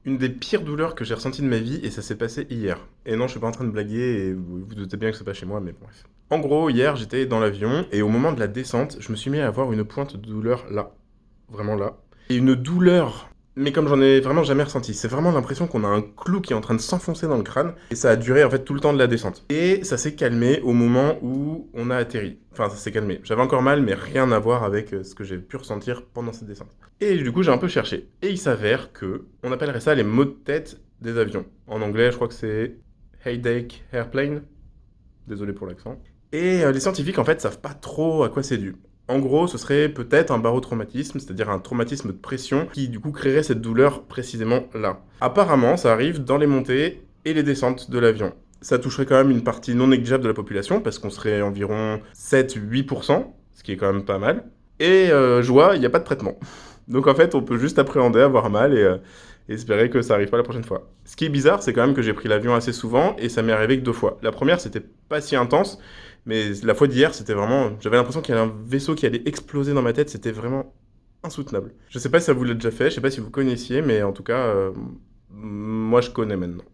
Une des pires douleurs que j'ai ressenties de ma vie, et ça s'est passé hier. Et non, je suis pas en train de blaguer, et vous doutez bien que c'est pas chez moi, mais bref. En gros, hier, j'étais dans l'avion, et au moment de la descente, je me suis mis à avoir une pointe de douleur là. Vraiment là. Et une douleur, mais comme j'en ai vraiment jamais ressenti. C'est vraiment l'impression qu'on a un clou qui est en train de s'enfoncer dans le crâne, et ça a duré en fait tout le temps de la descente. Et ça s'est calmé au moment où on a atterri. Enfin, ça s'est calmé. J'avais encore mal, mais rien à voir avec ce que j'ai pu ressentir pendant cette descente. Et du coup, j'ai un peu cherché. Et il s'avère que on appellerait ça les maux de tête des avions. En anglais, je crois que c'est headache airplane. Désolé pour l'accent. Et les scientifiques, en fait, savent pas trop à quoi c'est dû. En gros, ce serait peut-être un barotraumatisme, c'est-à-dire un traumatisme de pression qui, du coup, créerait cette douleur précisément là. Apparemment, ça arrive dans les montées et les descentes de l'avion. Ça toucherait quand même une partie non négligeable de la population, parce qu'on serait environ 7-8%, ce qui est quand même pas mal. Et joie, il n'y a pas de traitement. Donc en fait, on peut juste appréhender, avoir mal et espérer que ça arrive pas la prochaine fois. Ce qui est bizarre, c'est quand même que j'ai pris l'avion assez souvent et ça m'est arrivé que 2 fois. La première, c'était pas si intense, mais la fois d'hier, c'était vraiment. J'avais l'impression qu'il y avait un vaisseau qui allait exploser dans ma tête, c'était vraiment insoutenable. Je sais pas si ça vous l'a déjà fait, je sais pas si vous connaissiez, mais en tout cas, moi je connais maintenant.